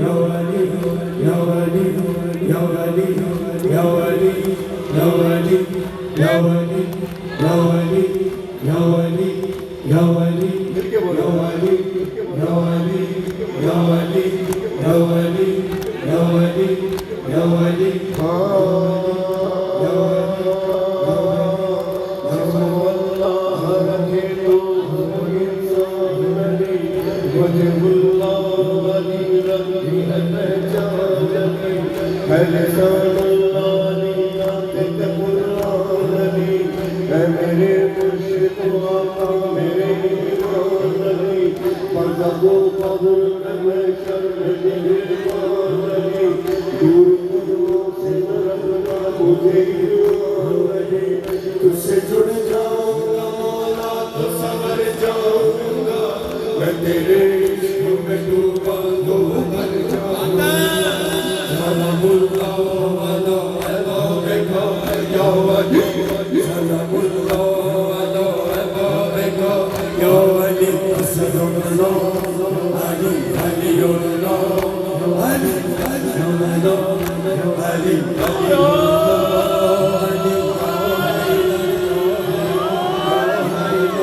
يا ولي يا ولي يا ولي يا ولي يا ولي يا ولي يا ولي يا ولي يا ولي يا ولي يا ولي يا ولي يا ولي يا ولي يا ولي तुझसे जुड़ जाऊंगा मौला तो संवर जाऊंगा मैं तेरे इश्क में डूबा तो उतर जाऊंगा सलामुल्लाह अला अबाबिका या वली सलामुल्लाह अला अबाबिका या वली सलामुल्लाह अली अलीउल्लाह अली अली अली अली